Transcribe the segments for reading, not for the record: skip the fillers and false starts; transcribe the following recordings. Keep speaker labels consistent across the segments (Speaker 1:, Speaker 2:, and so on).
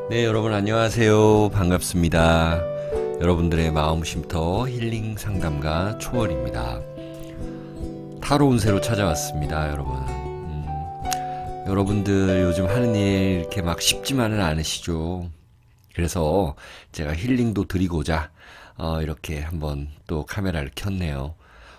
Speaker 1: 네, 여러분 안녕하세요. 반갑습니다. 여러분들의 마음 쉼터 힐링 상담가 초월입니다. 타로 운세로 찾아왔습니다, 여러분. 여러분들 요즘 하는 일 이렇게 막 쉽지만은 않으시죠? 그래서 제가 힐링도 드리고자 이렇게 한번 또 카메라를 켰네요.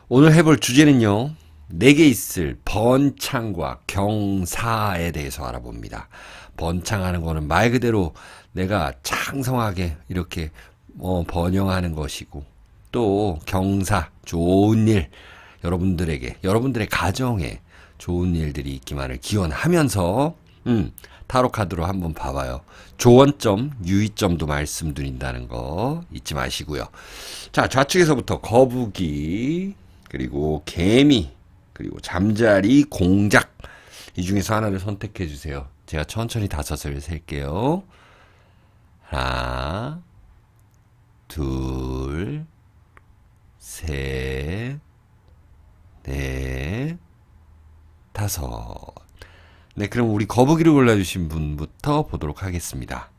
Speaker 1: 오늘 해볼 주제는요. 내게 있을 번창과 경사에 대해서 알아봅니다. 번창하는 거는 말 그대로 내가 창성하게 이렇게 번영하는 것이고, 또 경사, 좋은 일, 여러분들의 가정에 좋은 일들이 있기만을 기원하면서 타로 카드로 한번 봐봐요. 조언점, 유의점도 말씀드린다는 거 잊지 마시고요. 자, 좌측에서부터 거북이, 그리고 개미, 그리고 잠자리, 공작, 이 중에서 하나를 선택해 주세요. 제가 천천히 5을 셀게요. 하나, 둘, 셋, 넷, 5. 네, 그럼 우리 거북이를 골라주신 분부터 보도록 하겠습니다.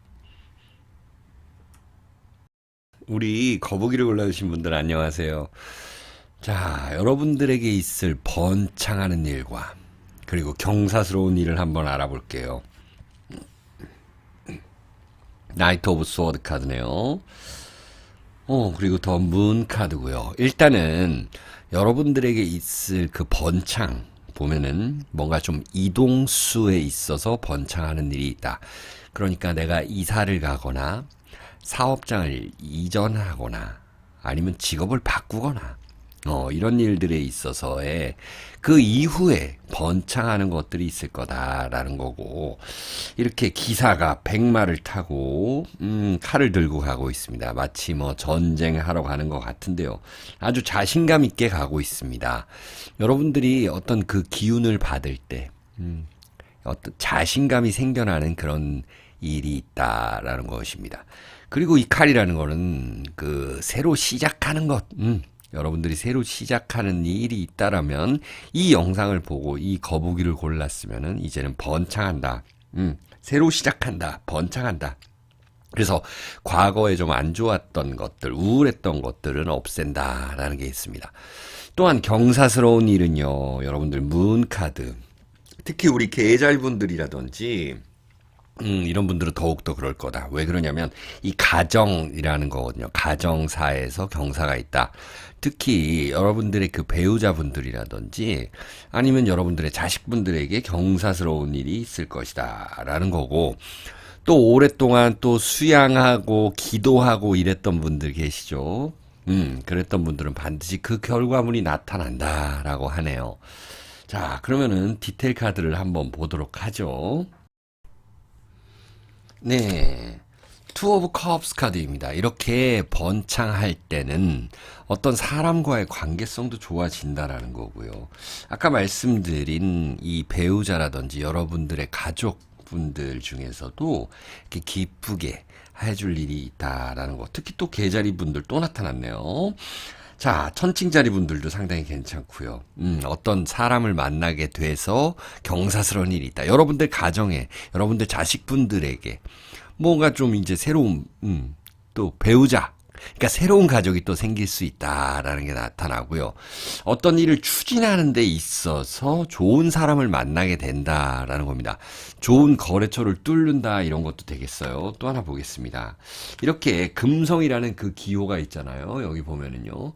Speaker 1: 우리 거북이를 골라주신 분들 안녕하세요. 자, 여러분들에게 있을 번창하는 일과 그리고 경사스러운 일을 한번 알아볼게요. 나이트 오브 소드 카드네요. 그리고 더 문 카드고요. 일단은 여러분들에게 있을 그 번창 보면은 뭔가 좀 이동수에 있어서 번창하는 일이 있다. 그러니까 내가 이사를 가거나 사업장을 이전하거나 아니면 직업을 바꾸거나 이런 일들에 있어서의 그 이후에 번창하는 것들이 있을 거다라는 거고, 이렇게 기사가 백마를 타고 칼을 들고 가고 있습니다. 마치 뭐 전쟁하러 가는 것 같은데요. 아주 자신감 있게 가고 있습니다. 여러분들이 어떤 그 기운을 받을 때 어떤 자신감이 생겨나는 그런 일이 있다라는 것입니다. 그리고 이 칼이라는 거는 그 새로 시작하는 것, 여러분들이 새로 시작하는 일이 있다라면 이 영상을 보고 이 거북이를 골랐으면은 이제는 번창한다. 새로 시작한다. 번창한다. 그래서 과거에 좀 안 좋았던 것들, 우울했던 것들은 없앤다라는 게 있습니다. 또한 경사스러운 일은요, 여러분들 문카드. 특히 우리 계절분들이라든지 이런 분들은 더욱더 그럴 거다. 왜 그러냐면 이 가정이라는 거거든요. 가정사에서 경사가 있다. 특히 여러분들의 그 배우자분들이라든지 아니면 여러분들의 자식분들에게 경사스러운 일이 있을 것이다 라는 거고, 또 오랫동안 또 수양하고 기도하고 이랬던 분들 계시죠. 그랬던 분들은 반드시 그 결과물이 나타난다라고 하네요. 자, 그러면은 디테일 카드를 한번 보도록 하죠. 네. 투 오브 컵스 카드입니다. 이렇게 번창할 때는 어떤 사람과의 관계성도 좋아진다라는 거고요. 아까 말씀드린 이 배우자라든지 여러분들의 가족분들 중에서도 이렇게 기쁘게 해줄 일이 있다라는 거. 특히 또 계자리 분들 또 나타났네요. 자, 천칭자리 분들도 상당히 괜찮고요. 어떤 사람을 만나게 돼서 경사스러운 일이 있다. 여러분들 가정에, 여러분들 자식분들에게 뭔가 좀 이제 새로운, 또 배우자, 그러니까 새로운 가족이 또 생길 수 있다라는 게 나타나고요. 어떤 일을 추진하는 데 있어서 좋은 사람을 만나게 된다라는 겁니다. 좋은 거래처를 뚫는다 이런 것도 되겠어요. 또 하나 보겠습니다. 이렇게 금성이라는 그 기호가 있잖아요. 여기 보면은요.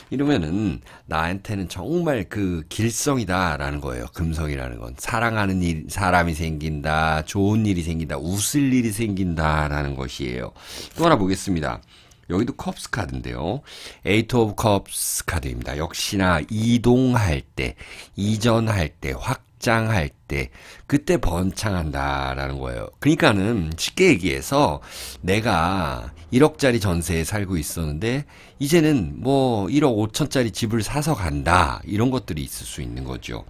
Speaker 1: 이러면은 나한테는 정말 그 길성이다라는 거예요. 금성이라는 건 사랑하는 일, 사람이 생긴다, 좋은 일이 생긴다, 웃을 일이 생긴다라는 것이에요. 또 하나 보겠습니다. 여기도 컵스 카드인데요. 에이트 오브 컵스 카드입니다. 역시나 이동할 때, 이전할 때, 확장할 때, 그때 번창한다라는 거예요. 그러니까는 쉽게 얘기해서 내가 1억짜리 전세에 살고 있었는데 이제는 뭐 1억 5천짜리 집을 사서 간다. 이런 것들이 있을 수 있는 거죠.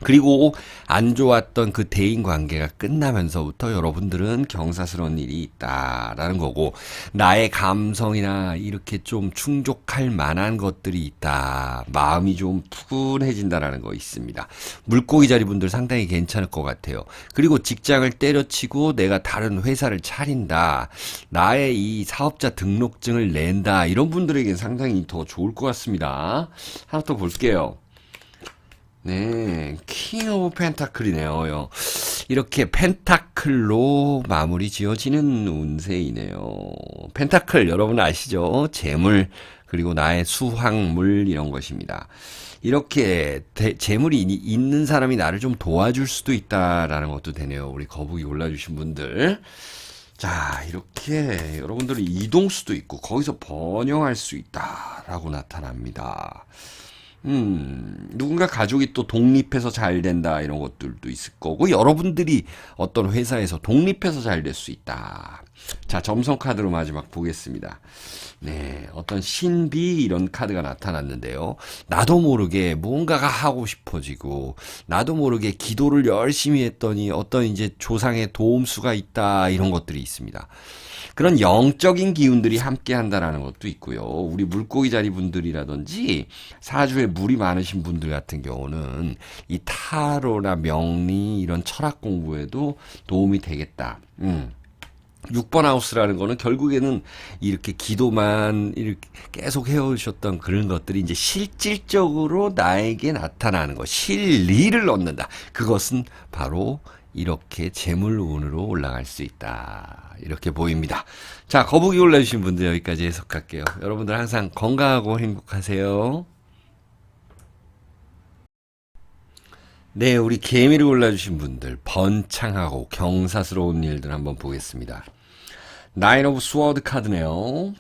Speaker 1: 그리고 안 좋았던 그 대인 관계가 끝나면서부터 여러분들은 경사스러운 일이 있다라는 거고, 나의 감성이나 이렇게 좀 충족할 만한 것들이 있다. 마음이 좀 푸근해진다라는 거 있습니다. 물고기 자리 분들 상당히 괜찮을 것 같아요. 그리고 직장을 때려치고 내가 다른 회사를 차린다. 나의 이 사업자 등록증을 낸다. 이런 분들에게는 상당히 더 좋을 것 같습니다. 하나 더 볼게요. 네, 킹 오브 펜타클이네요. 이렇게 펜타클로 마무리 지어지는 운세이네요. 펜타클 여러분 아시죠? 재물 그리고 나의 수확물 이런 것입니다. 이렇게 재물이 있는 사람이 나를 좀 도와줄 수도 있다라는 것도 되네요. 우리 거북이 골라주신 분들. 자, 이렇게 여러분들이 이동수도 있고 거기서 번영할 수 있다라고 나타납니다. 누군가 가족이 또 독립해서 잘 된다 이런 것들도 있을 거고 여러분들이 어떤 회사에서 독립해서 잘 될 수 있다. 자, 점성 카드로 마지막 보겠습니다. 네, 어떤 신비 이런 카드가 나타났는데요. 나도 모르게 뭔가가 하고 싶어지고 나도 모르게 기도를 열심히 했더니 어떤 이제 조상의 도움수가 있다 이런 것들이 있습니다. 그런 영적인 기운들이 함께 한다라는 것도 있고요. 우리 물고기 자리 분들이라든지 사주에 물이 많으신 분들 같은 경우는 이 타로나 명리 이런 철학 공부에도 도움이 되겠다. 6번 하우스라는 거는 결국에는 이렇게 기도만 이렇게 계속 해오셨던 그런 것들이 이제 실질적으로 나에게 나타나는 것, 실리를 얻는다. 그것은 바로 이렇게 재물운으로 올라갈 수 있다. 이렇게 보입니다. 자, 거북이 올라주신 분들 여기까지 해석할게요. 여러분들 항상 건강하고 행복하세요. 네, 우리 개미를 골라주신 분들 번창하고 경사스러운 일들 한번 보겠습니다. 나인 오브 스워드 카드네요.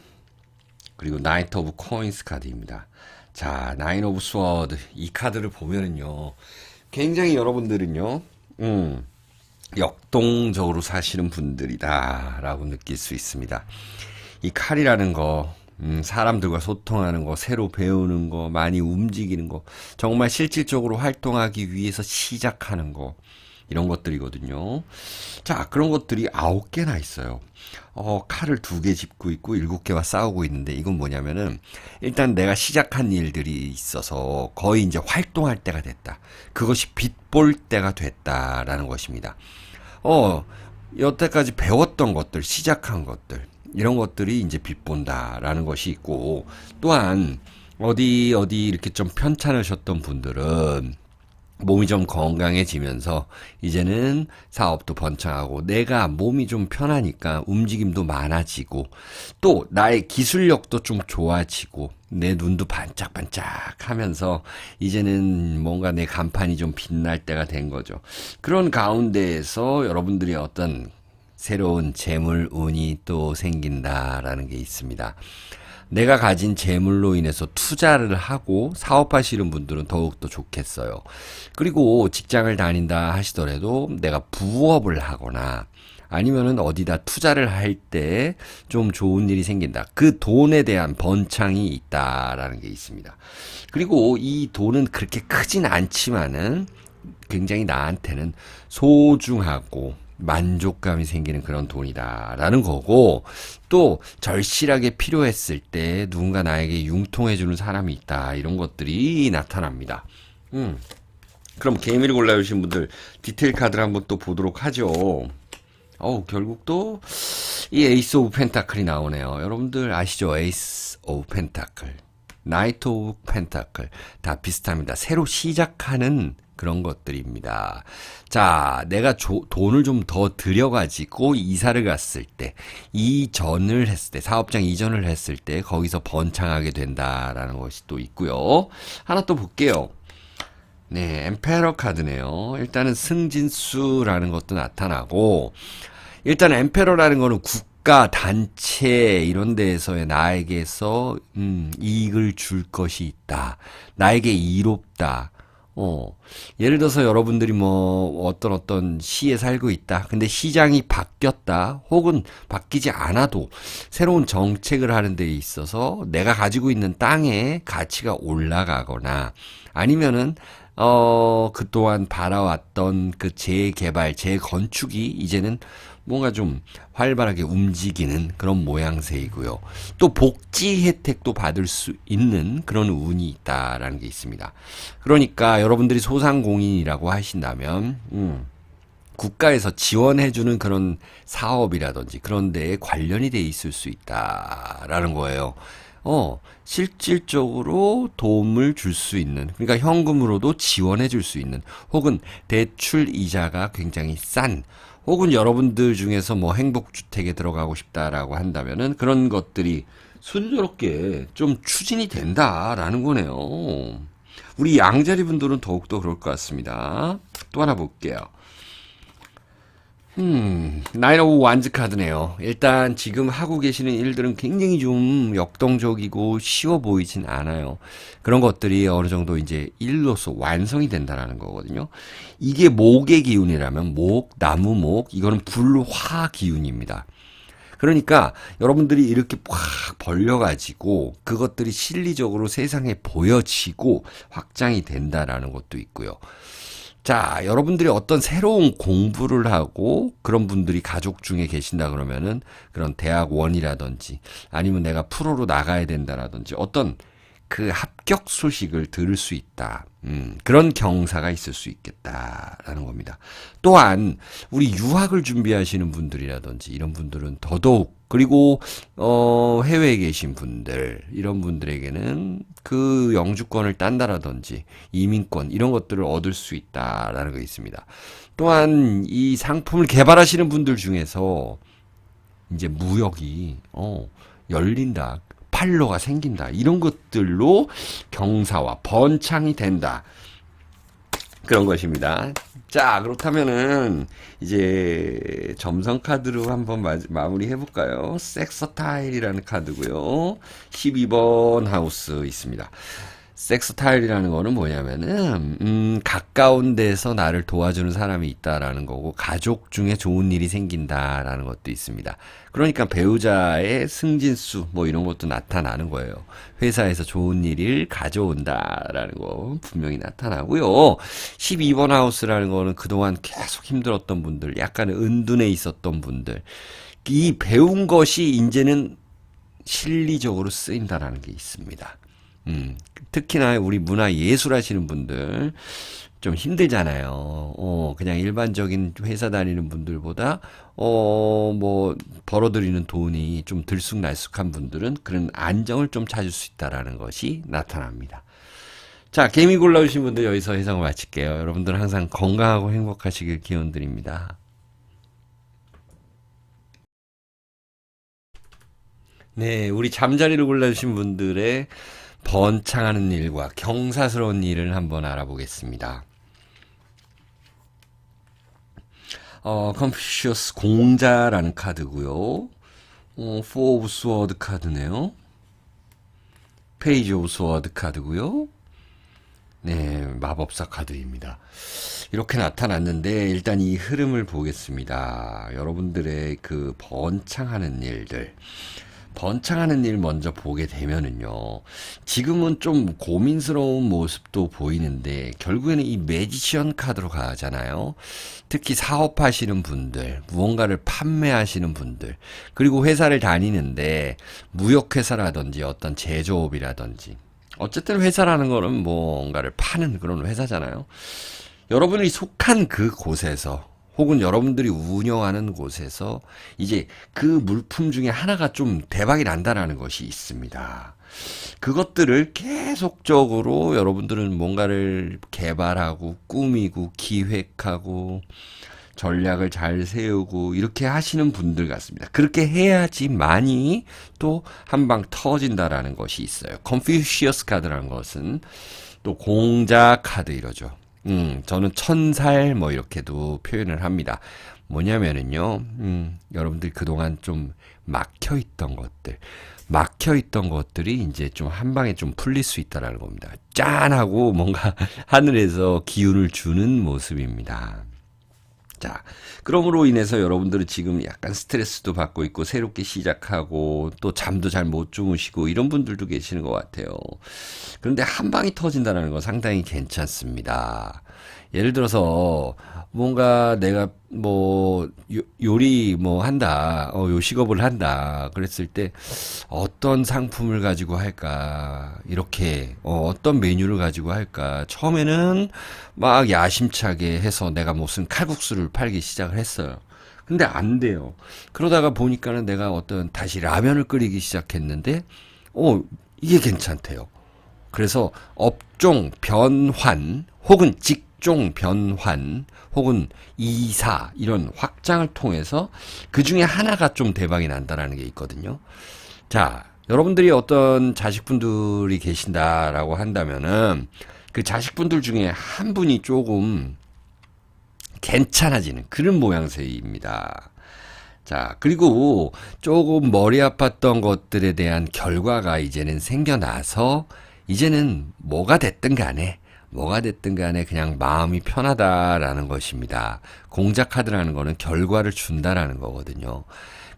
Speaker 1: 그리고 나이트 오브 코인스 카드입니다. 자, 나인 오브 스워드 이 카드를 보면은요, 굉장히 여러분들은요, 역동적으로 사시는 분들이다라고 느낄 수 있습니다. 이 칼이라는 거, 사람들과 소통하는 거, 새로 배우는 거, 많이 움직이는 거, 정말 실질적으로 활동하기 위해서 시작하는 거, 이런 것들이거든요. 자, 그런 것들이 9개나 있어요. 칼을 2개 짚고 있고 7개와 싸우고 있는데 이건 뭐냐면은 일단 내가 시작한 일들이 있어서 거의 이제 활동할 때가 됐다. 그것이 빛볼 때가 됐다라는 것입니다. 여태까지 배웠던 것들, 시작한 것들, 이런 것들이 이제 빛본다라는 것이 있고, 또한 어디 이렇게 좀 편찮으셨던 분들은 몸이 좀 건강해지면서 이제는 사업도 번창하고 내가 몸이 좀 편하니까 움직임도 많아지고 또 나의 기술력도 좀 좋아지고 내 눈도 반짝반짝 하면서 이제는 뭔가 내 간판이 좀 빛날 때가 된 거죠. 그런 가운데에서 여러분들이 어떤 새로운 재물운이 또 생긴다라는 게 있습니다. 내가 가진 재물로 인해서 투자를 하고 사업하시는 분들은 더욱더 좋겠어요. 그리고 직장을 다닌다 하시더라도 내가 부업을 하거나 아니면은 어디다 투자를 할 때 좀 좋은 일이 생긴다. 그 돈에 대한 번창이 있다라는 게 있습니다. 그리고 이 돈은 그렇게 크진 않지만은 굉장히 나한테는 소중하고 만족감이 생기는 그런 돈이다라는 거고, 또 절실하게 필요했을 때 누군가 나에게 융통해주는 사람이 있다, 이런 것들이 나타납니다. 그럼 개미를 골라주신 분들 디테일 카드를 한번 또 보도록 하죠. 결국 또 이 에이스 오브 펜타클이 나오네요. 여러분들 아시죠? 에이스 오브 펜타클, 나이트 오브 펜타클 다 비슷합니다. 새로 시작하는 그런 것들입니다. 자, 내가 돈을 좀 더 들여가지고 이사를 갔을 때, 이전을 했을 때, 사업장 이전을 했을 때 거기서 번창하게 된다라는 것이 또 있고요. 하나 또 볼게요. 네, 엠페러 카드네요. 일단은 승진수라는 것도 나타나고, 일단 엠페러라는 거는 국가, 단체 이런 데에서의 나에게서 이익을 줄 것이 있다. 나에게 이롭다. 예를 들어서 여러분들이 뭐 어떤 시에 살고 있다. 근데 시장이 바뀌었다. 혹은 바뀌지 않아도 새로운 정책을 하는 데 있어서 내가 가지고 있는 땅의 가치가 올라가거나 아니면은 그동안 바라왔던 그 재개발, 재건축이 이제는 뭔가 좀 활발하게 움직이는 그런 모양새이고요. 또 복지 혜택도 받을 수 있는 그런 운이 있다라는 게 있습니다. 그러니까 여러분들이 소상공인이라고 하신다면, 국가에서 지원해주는 그런 사업이라든지 그런 데에 관련이 돼 있을 수 있다라는 거예요. 실질적으로 도움을 줄 수 있는, 그러니까 현금으로도 지원해 줄 수 있는, 혹은 대출 이자가 굉장히 싼, 혹은 여러분들 중에서 뭐 행복주택에 들어가고 싶다라고 한다면은 그런 것들이 순조롭게 좀 추진이 된다라는 거네요. 우리 양자리 분들은 더욱더 그럴 것 같습니다. 또 하나 볼게요. 나인 오브 완즈 카드네요. 일단 지금 하고 계시는 일들은 굉장히 좀 역동적이고 쉬워 보이진 않아요. 그런 것들이 어느 정도 이제 일로서 완성이 된다는 거거든요. 이게 목의 기운이라면 목, 나무 목, 이거는 불화 기운입니다. 그러니까 여러분들이 이렇게 확 벌려가지고 그것들이 실리적으로 세상에 보여지고 확장이 된다라는 것도 있고요. 자, 여러분들이 어떤 새로운 공부를 하고 그런 분들이 가족 중에 계신다 그러면은 그런 대학원이라든지 아니면 내가 프로로 나가야 된다라든지 어떤 그 합격 소식을 들을 수 있다. 그런 경사가 있을 수 있겠다라는 겁니다. 또한 우리 유학을 준비하시는 분들이라든지 이런 분들은 더더욱, 그리고 해외에 계신 분들, 이런 분들에게는 그 영주권을 딴다라든지 이민권 이런 것들을 얻을 수 있다라는 거 있습니다. 또한 이 상품을 개발하시는 분들 중에서 이제 무역이 열린다. 팔로가 생긴다. 이런 것들로 경사와 번창이 된다. 그런 것입니다. 자, 그렇다면은 이제 점성 카드로 한번 마무리 해볼까요? 섹서타일이라는 카드고요. 12번 하우스 있습니다. 섹스타일이라는 거는 뭐냐면은 가까운 데서 나를 도와주는 사람이 있다라는 거고, 가족 중에 좋은 일이 생긴다라는 것도 있습니다. 그러니까 배우자의 승진수 뭐 이런 것도 나타나는 거예요. 회사에서 좋은 일을 가져온다라는 거 분명히 나타나고요. 12번 하우스라는 거는 그동안 계속 힘들었던 분들, 약간 은둔해 있었던 분들, 이 배운 것이 이제는 실리적으로 쓰인다라는 게 있습니다. 특히나 우리 문화 예술 하시는 분들 좀 힘들잖아요. 그냥 일반적인 회사 다니는 분들보다, 뭐, 벌어들이는 돈이 좀 들쑥날쑥한 분들은 그런 안정을 좀 찾을 수 있다라는 것이 나타납니다. 자, 개미 골라주신 분들 여기서 해석을 마칠게요. 여러분들 항상 건강하고 행복하시길 기원드립니다. 네, 우리 잠자리를 골라주신 분들의 번창하는 일과 경사스러운 일을 한번 알아보겠습니다. 컨피슈어스 공자라는 카드고요. 포 오브 스워드 카드네요. 페이지 오브 스워드 카드고요. 네, 마법사 카드입니다. 이렇게 나타났는데 일단 이 흐름을 보겠습니다. 여러분들의 그 번창하는 일들. 번창하는 일 먼저 보게 되면은요, 지금은 좀 고민스러운 모습도 보이는데 결국에는 이 매지션 카드로 가잖아요. 특히 사업하시는 분들, 무언가를 판매하시는 분들, 그리고 회사를 다니는데 무역회사라든지 어떤 제조업이라든지, 어쨌든 회사라는 거는 뭔가를 파는 그런 회사잖아요. 여러분이 속한 그 곳에서, 혹은 여러분들이 운영하는 곳에서 이제 그 물품 중에 하나가 좀 대박이 난다라는 것이 있습니다. 그것들을 계속적으로 여러분들은 뭔가를 개발하고 꾸미고 기획하고 전략을 잘 세우고 이렇게 하시는 분들 같습니다. 그렇게 해야지만이 또 한 방 터진다라는 것이 있어요. 컨피슈어스 카드라는 것은 또 공자 카드 이러죠. 저는 천살 뭐 이렇게도 표현을 합니다. 뭐냐면은요, 여러분들 그동안 좀 막혀있던 것들이 이제 좀 한 방에 좀 풀릴 수 있다라는 겁니다. 짠하고 뭔가 하늘에서 기운을 주는 모습입니다. 자, 그러므로 인해서 여러분들은 지금 약간 스트레스도 받고 있고, 새롭게 시작하고, 또 잠도 잘 못 주무시고, 이런 분들도 계시는 것 같아요. 그런데 한 방이 터진다는 건 상당히 괜찮습니다. 예를 들어서, 뭔가 내가 뭐, 요리 뭐 한다, 요식업을 한다, 그랬을 때, 어떤 상품을 가지고 할까, 이렇게, 어떤 메뉴를 가지고 할까. 처음에는 막 야심차게 해서 내가 무슨 칼국수를 팔기 시작을 했어요. 근데 안 돼요. 그러다가 보니까는 내가 어떤 다시 라면을 끓이기 시작했는데, 이게 괜찮대요. 그래서 업종 변환 혹은 직종 변환 혹은 이사 이런 확장을 통해서 그 중에 하나가 좀 대박이 난다라는 게 있거든요. 자, 여러분들이 어떤 자식분들이 계신다라고 한다면은 그 자식분들 중에 한 분이 조금 괜찮아지는 그런 모양새입니다. 자, 그리고 조금 머리 아팠던 것들에 대한 결과가 이제는 생겨나서 이제는 뭐가 됐든 간에 그냥 마음이 편하다라는 것입니다. 공작 카드라는 거는 결과를 준다라는 거거든요.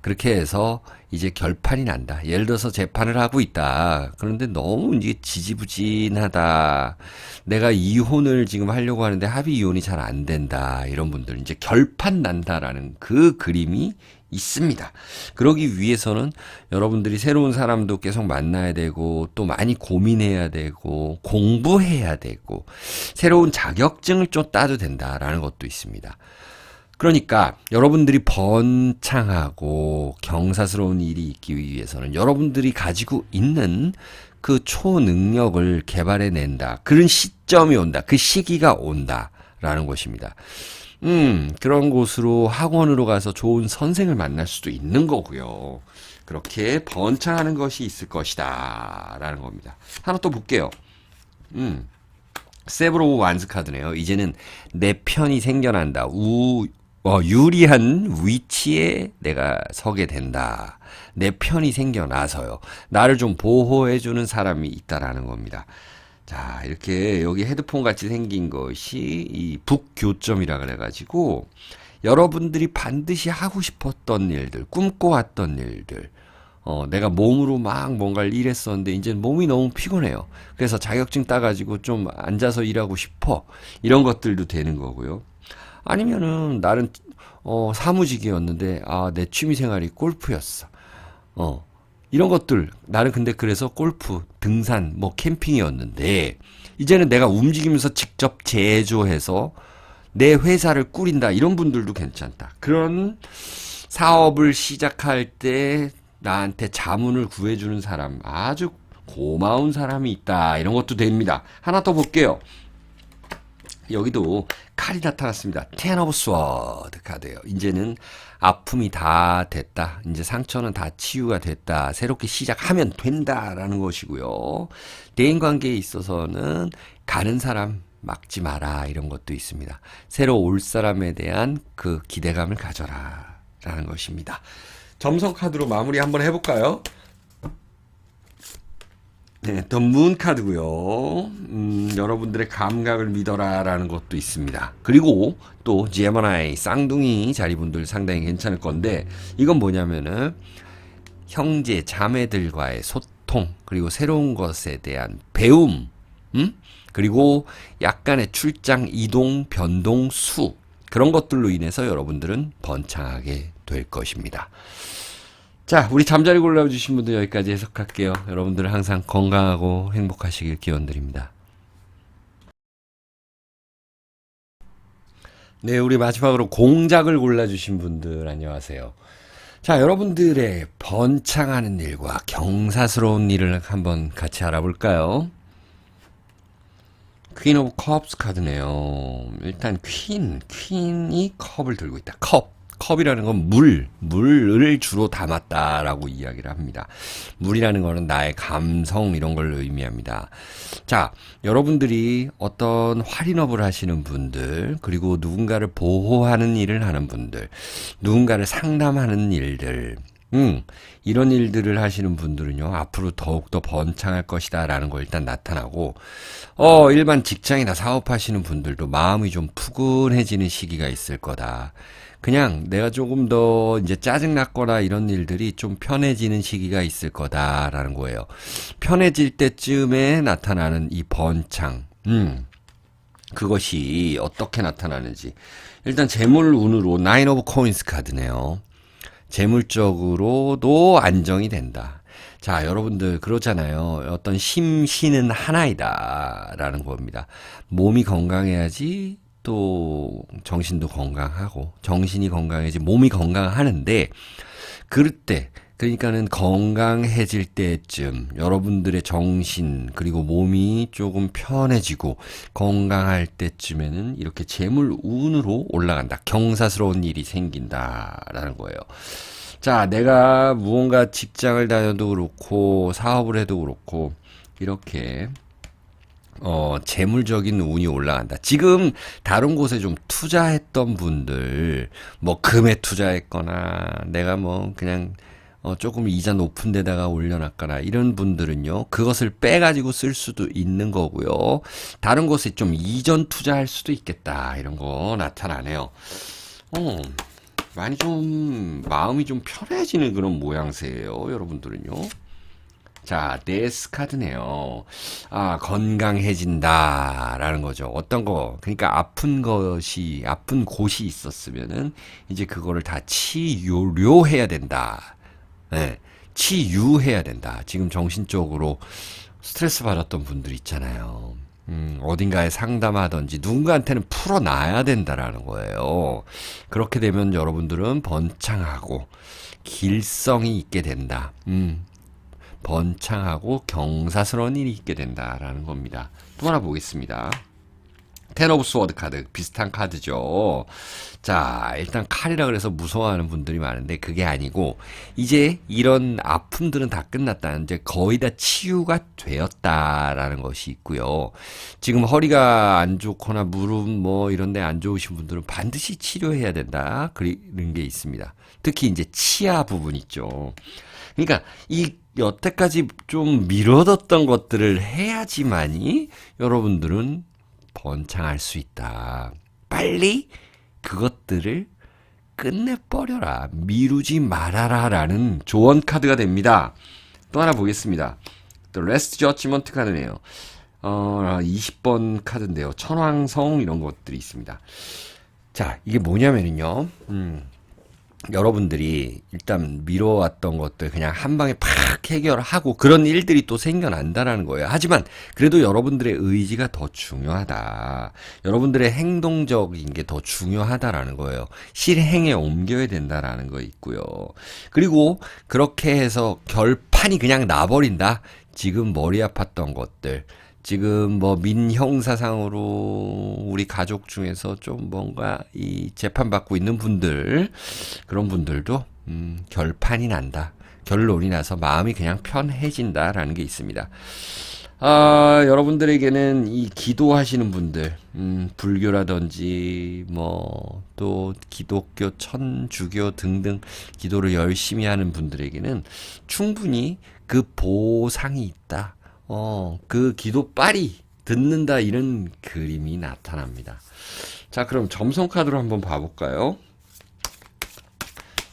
Speaker 1: 그렇게 해서 이제 결판이 난다. 예를 들어서 재판을 하고 있다. 그런데 너무 이제 지지부진하다. 내가 이혼을 지금 하려고 하는데 합의 이혼이 잘 안 된다. 이런 분들 이제 결판 난다라는 그 그림이 있습니다. 그러기 위해서는 여러분들이 새로운 사람도 계속 만나야 되고 또 많이 고민해야 되고 공부해야 되고 새로운 자격증을 좀 따도 된다라는 것도 있습니다. 그러니까 여러분들이 번창하고 경사스러운 일이 있기 위해서는 여러분들이 가지고 있는 그 초능력을 개발해낸다. 그런 시점이 온다. 그 시기가 온다라는 것입니다. 그런 곳으로 학원으로 가서 좋은 선생을 만날 수도 있는 거고요. 그렇게 번창하는 것이 있을 것이다. 라는 겁니다. 하나 또 볼게요. 세브로우 완스 카드네요. 이제는 내 편이 생겨난다. 유리한 위치에 내가 서게 된다. 내 편이 생겨나서요. 나를 좀 보호해주는 사람이 있다라는 겁니다. 자, 이렇게 여기 헤드폰 같이 생긴 것이 이 북교점이라 그래가지고 여러분들이 반드시 하고 싶었던 일들, 꿈꿔왔던 일들, 내가 몸으로 막 뭔가를 일했었는데 이제 몸이 너무 피곤해요. 그래서 자격증 따가지고 좀 앉아서 일하고 싶어. 이런 것들도 되는 거고요. 아니면은 나는 사무직이었는데 내 취미 생활이 골프였어. 이런 것들 나는 근데 그래서 골프, 등산, 뭐 캠핑이었는데 이제는 내가 움직이면서 직접 제조해서 내 회사를 꾸린다. 이런 분들도 괜찮다. 그런 사업을 시작할 때 나한테 자문을 구해주는 사람, 아주 고마운 사람이 있다. 이런 것도 됩니다. 하나 더 볼게요. 여기도 칼이 나타났습니다. 텐 오브 스워드 카드예요. 이제는 아픔이 다 됐다. 이제 상처는 다 치유가 됐다. 새롭게 시작하면 된다라는 것이고요. 대인 관계에 있어서는 가는 사람 막지 마라. 이런 것도 있습니다. 새로 올 사람에 대한 그 기대감을 가져라. 라는 것입니다. 점성 카드로 마무리 한번 해볼까요? 네, 더 문 카드고요. 여러분들의 감각을 믿어라라는 것도 있습니다. 그리고 또 제미나이 쌍둥이 자리분들 상당히 괜찮을 건데 이건 뭐냐면은 형제 자매들과의 소통 그리고 새로운 것에 대한 배움, 그리고 약간의 출장, 이동, 변동, 수 그런 것들로 인해서 여러분들은 번창하게 될 것입니다. 자, 우리 잠자리 골라주신 분들 여기까지 해석할게요. 여러분들 항상 건강하고 행복하시길 기원드립니다. 네, 우리 마지막으로 공작을 골라주신 분들 안녕하세요. 자, 여러분들의 번창하는 일과 경사스러운 일을 한번 같이 알아볼까요? 퀸 오브 컵스 카드네요. 일단 퀸이 컵을 들고 있다. 컵이라는 건 물을 주로 담았다라고 이야기를 합니다. 물이라는 거는 나의 감성 이런 걸 의미합니다. 자, 여러분들이 어떤 할인업을 하시는 분들, 그리고 누군가를 보호하는 일을 하는 분들, 누군가를 상담하는 일들, 이런 일들을 하시는 분들은요, 앞으로 더욱더 번창할 것이다, 라는 거 일단 나타나고, 일반 직장이나 사업하시는 분들도 마음이 좀 푸근해지는 시기가 있을 거다. 그냥 내가 조금 더 이제 짜증났거나 이런 일들이 좀 편해지는 시기가 있을 거다라는 거예요. 편해질 때쯤에 나타나는 이 번창. 그것이 어떻게 나타나는지. 일단 재물운으로 나인 오브 코인스 카드네요. 재물적으로도 안정이 된다. 자, 여러분들 그러잖아요. 어떤 심신은 하나이다 라는 겁니다. 몸이 건강해야지 또 정신도 건강하고, 정신이 건강해야지 몸이 건강하는데, 그럴 때, 그러니까는 건강해질 때쯤 여러분들의 정신 그리고 몸이 조금 편해지고 건강할 때쯤에는 이렇게 재물운으로 올라간다. 경사스러운 일이 생긴다라는 거예요. 자, 내가 무언가 직장을 다녀도 그렇고 사업을 해도 그렇고 이렇게 재물적인 운이 올라간다. 지금 다른 곳에 좀 투자했던 분들, 뭐 금에 투자했거나 내가 뭐 그냥 조금 이자 높은 데다가 올려놨거나 이런 분들은요, 그것을 빼가지고 쓸 수도 있는 거고요. 다른 곳에 좀 이전 투자할 수도 있겠다. 이런 거 나타나네요. 많이 좀 마음이 좀 편해지는 그런 모양새예요, 여러분들은요. 자, 데스 카드네요. 아, 건강해진다라는 거죠. 어떤 거, 그러니까 아픈 곳이 있었으면은 이제 그거를 다 치료해야 된다. 네, 치유해야 된다. 지금 정신적으로 스트레스 받았던 분들 있잖아요. 어딘가에 상담하든지 누군가한테는 풀어놔야 된다라는 거예요. 그렇게 되면 여러분들은 번창하고 길성이 있게 된다. 번창하고 경사스러운 일이 있게 된다라는 겁니다. 또 하나 보겠습니다. 텐 오브 스워드 카드, 비슷한 카드죠. 자, 일단 칼이라 그래서 무서워하는 분들이 많은데 그게 아니고 이제 이런 아픔들은 다 끝났다. 이제 거의 다 치유가 되었다라는 것이 있고요. 지금 허리가 안 좋거나 무릎 뭐 이런 데 안 좋으신 분들은 반드시 치료해야 된다. 그런 게 있습니다. 특히 이제 치아 부분 있죠. 그러니까 이 여태까지 좀 미뤄뒀던 것들을 해야지만이 여러분들은 번창할 수 있다. 빨리 그것들을 끝내버려라. 미루지 말아라. 라는 조언 카드가 됩니다. 또 하나 보겠습니다. 또 레스트 저지먼트 카드네요. 20번 카드인데요. 천왕성 이런 것들이 있습니다. 자, 이게 뭐냐면요. 여러분들이 일단 미뤄왔던 것들 그냥 한 방에 팍 해결하고 그런 일들이 또 생겨난다라는 거예요. 하지만 그래도 여러분들의 의지가 더 중요하다. 여러분들의 행동적인 게 더 중요하다라는 거예요. 실행에 옮겨야 된다라는 거 있고요. 그리고 그렇게 해서 결판이 그냥 나버린다. 지금 머리 아팠던 것들. 지금 뭐 민형사상으로 우리 가족 중에서 좀 뭔가 이 재판받고 있는 분들, 그런 분들도 결판이 난다. 결론이 나서 마음이 그냥 편해진다라는 게 있습니다. 여러분들에게는 이 기도하시는 분들, 불교라든지 뭐 또 기독교, 천주교 등등 기도를 열심히 하는 분들에게는 충분히 그 보상이 있다. 그 기도빨이 듣는다 이런 그림이 나타납니다. 자, 그럼 점성 카드로 한번 봐볼까요?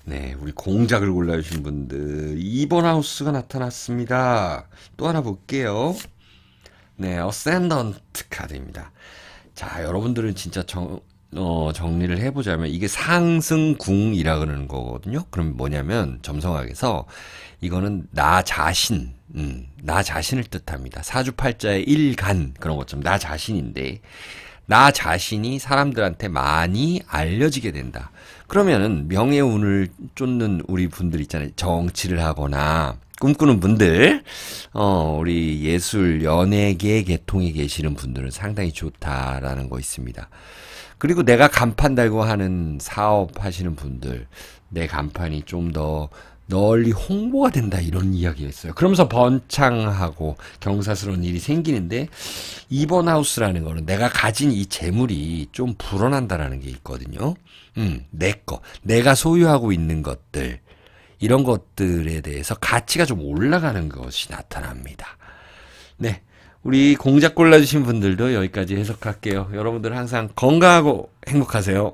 Speaker 1: 네, 우리 공작을 골라주신 분들 2번 하우스가 나타났습니다. 또 하나 볼게요. 네, 어센던트 카드입니다. 자, 여러분들은 진짜 정리를 해보자면 이게 상승궁이라 그러는 거거든요. 그럼 뭐냐면 점성학에서 이거는 나 자신을 뜻합니다. 사주팔자의 일간 그런 것처럼 나 자신인데 나 자신이 사람들한테 많이 알려지게 된다. 그러면은 명예운을 쫓는 우리 분들 있잖아요. 정치를 하거나 꿈꾸는 분들, 우리 예술, 연예계 계통에 계시는 분들은 상당히 좋다라는 거 있습니다. 그리고 내가 간판 달고 하는 사업 하시는 분들, 내 간판이 좀 더 널리 홍보가 된다 이런 이야기가 있어요. 그러면서 번창하고 경사스러운 일이 생기는데 2번 하우스라는 거는 내가 가진 이 재물이 좀 불어난다라는 게 있거든요. 내 거, 내가 소유하고 있는 것들 이런 것들에 대해서 가치가 좀 올라가는 것이 나타납니다. 네. 우리 공작 골라주신 분들도 여기까지 해석할게요. 여러분들 항상 건강하고 행복하세요.